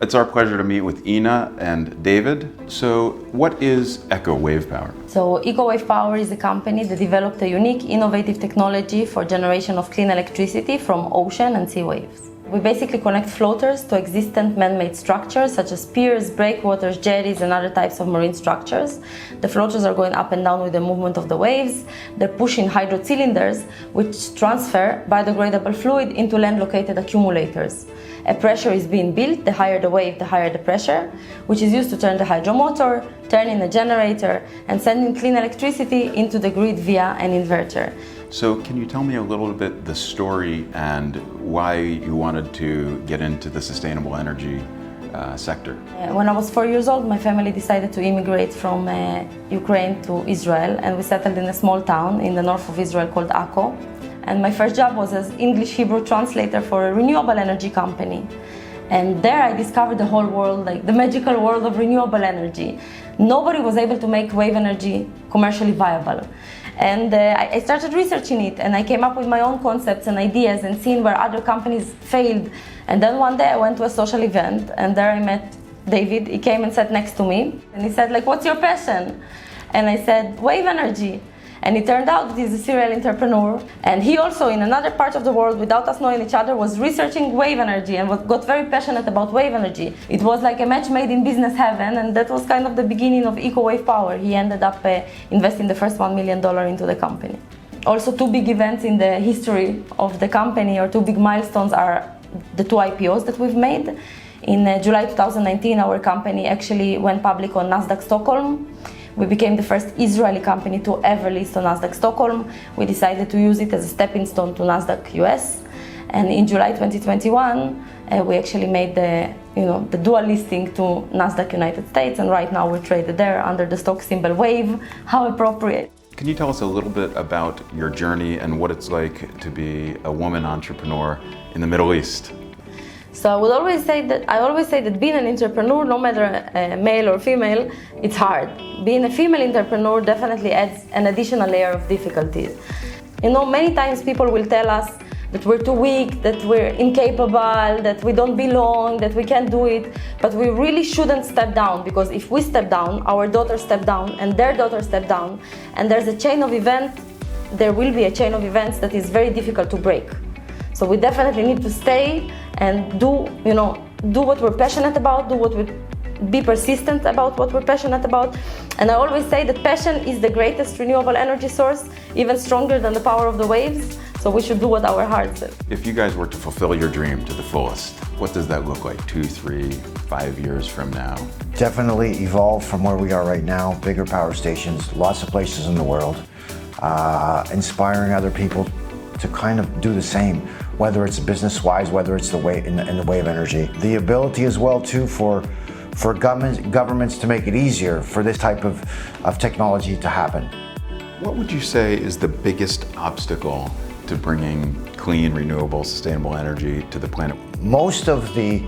It's our pleasure to meet with Ina and David. So what is EcoWavePower? So EcoWavePower is a company that developed a unique, innovative technology for generation of clean electricity from ocean and sea waves. We basically connect floaters to existent man-made structures such as piers, breakwaters, jetties, and other types of marine structures. The floaters are going up and down with the movement of the waves. They're pushing hydro cylinders, which transfer biodegradable fluid into land-located accumulators. A pressure is being built. The higher the wave, the higher the pressure, which is used to turn the hydromotor, turn in a generator, and sending clean electricity into the grid via an inverter. So can you tell me a little bit the story and why you wanted to get into the sustainable energy sector? When I was 4 years old, my family decided to immigrate from Ukraine to Israel, and we settled in a small town in the north of Israel called Akko. And my first job was as English-Hebrew translator for a renewable energy company. And there I discovered the whole world, like the magical world of renewable energy. Nobody was able to make wave energy commercially viable. And I started researching it, and I came up with my own concepts and ideas and seeing where other companies failed. And then one day I went to a social event, and there I met David. He came and sat next to me, and he said, like, what's your passion? And I said, wave energy. And it turned out that he's a serial entrepreneur, and he also, in another part of the world, without us knowing each other, was researching wave energy and got very passionate about wave energy. It was like a match made in business heaven, and that was kind of the beginning of EcoWavePower. He ended up investing the first $1 million into the company. Also, two big events in the history of the company, or two big milestones, are the two IPOs that we've made. In July 2019, our company actually went public on Nasdaq Stockholm. We became the first Israeli company to ever list on Nasdaq Stockholm. We decided to use it as a stepping stone to Nasdaq US. And in July 2021, we actually made the dual listing to Nasdaq United States. And right now we're traded there under the stock symbol WAVE. How appropriate. Can you tell us a little bit about your journey and what it's like to be a woman entrepreneur in the Middle East? So I always say that being an entrepreneur, no matter male or female, it's hard. Being a female entrepreneur definitely adds an additional layer of difficulties. You know, many times people will tell us that we're too weak, that we're incapable, that we don't belong, that we can't do it. But we really shouldn't step down, because if we step down, our daughters step down, and their daughters step down, and there's a chain of events, there will be a chain of events that is very difficult to break. So we definitely need to stay and do what we're passionate about, be persistent about what we're passionate about. And I always say that passion is the greatest renewable energy source, even stronger than the power of the waves. So we should do what our heart says. If you guys were to fulfill your dream to the fullest, what does that look like 2, 3, 5 years from now? Definitely evolve from where we are right now, bigger power stations, lots of places in the world, inspiring other people to kind of do the same, whether it's business-wise, whether it's in the wave energy. The ability as well too for governments to make it easier for this type of technology to happen. What would you say is the biggest obstacle to bringing clean, renewable, sustainable energy to the planet? Most of the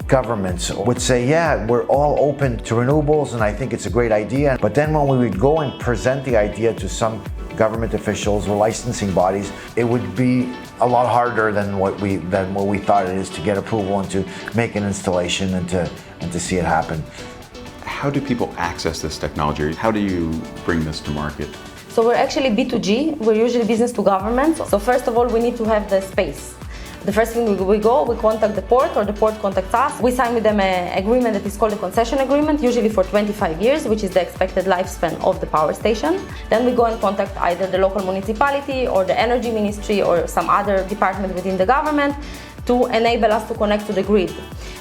governments would say, yeah, we're all open to renewables and I think it's a great idea. But then when we would go and present the idea to some government officials or licensing bodies, it would be a lot harder than what we thought it is to get approval and to make an installation and to see it happen. How do people access this technology? How do you bring this to market? So we're actually B2G. We're usually business to government. So first of all, we need to have the space. The first thing we contact the port, or the port contacts us. We sign with them an agreement that is called a concession agreement, usually for 25 years, which is the expected lifespan of the power station. Then we go and contact either the local municipality or the energy ministry or some other department within the government to enable us to connect to the grid.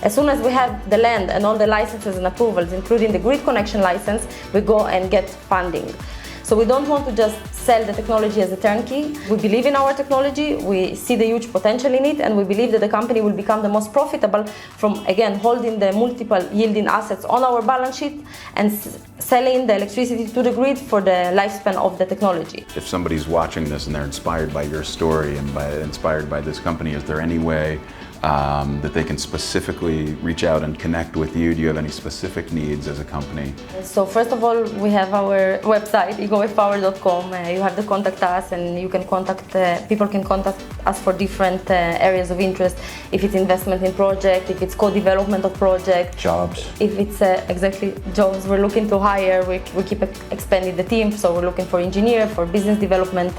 As soon as we have the land and all the licenses and approvals, including the grid connection license, we go and get funding. So we don't want to just sell the technology as a turnkey. We believe in our technology, we see the huge potential in it, and we believe that the company will become the most profitable from, again, holding the multiple yielding assets on our balance sheet and selling the electricity to the grid for the lifespan of the technology. If somebody's watching this and they're inspired by your story and inspired by this company, is there any way that they can specifically reach out and connect with you? Do you have any specific needs as a company? So first of all, we have our website, EcoWavePower.com. You have to contact us, and you can contact, people can contact us for different areas of interest. If it's investment in project, if it's co-development of project. Jobs. If it's exactly jobs, we're looking to hire, we keep expanding the team, so we're looking for engineers, for business development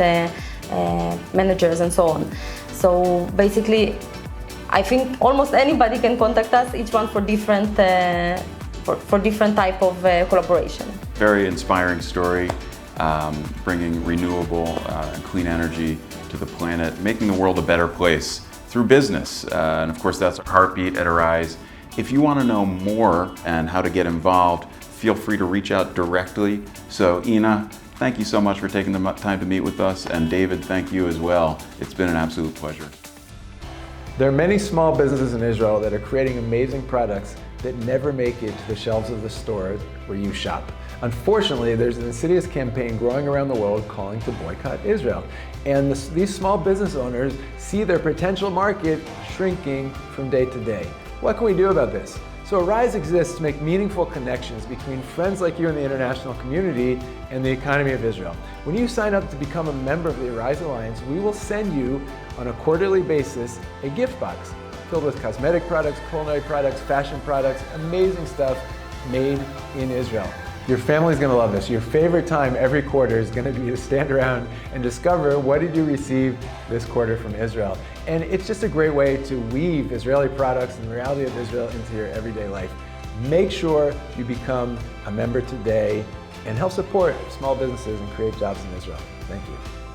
managers and so on. So basically, I think almost anybody can contact us, each one for different for different type of collaboration. Very inspiring story, bringing renewable and clean energy to the planet, making the world a better place through business. And of course, that's our heartbeat at Arise. If you want to know more and how to get involved, feel free to reach out directly. So Ina, thank you so much for taking the time to meet with us. And David, thank you as well. It's been an absolute pleasure. There are many small businesses in Israel that are creating amazing products that never make it to the shelves of the stores where you shop. Unfortunately, there's an insidious campaign growing around the world calling to boycott Israel. And these small business owners see their potential market shrinking from day to day. What can we do about this? So Arise exists to make meaningful connections between friends like you in the international community and the economy of Israel. When you sign up to become a member of the Arise Alliance, we will send you on a quarterly basis a gift box filled with cosmetic products, culinary products, fashion products, amazing stuff made in Israel. Your family's gonna love this. Your favorite time every quarter is gonna be to stand around and discover what did you receive this quarter from Israel. And it's just a great way to weave Israeli products and the reality of Israel into your everyday life. Make sure you become a member today and help support small businesses and create jobs in Israel. Thank you.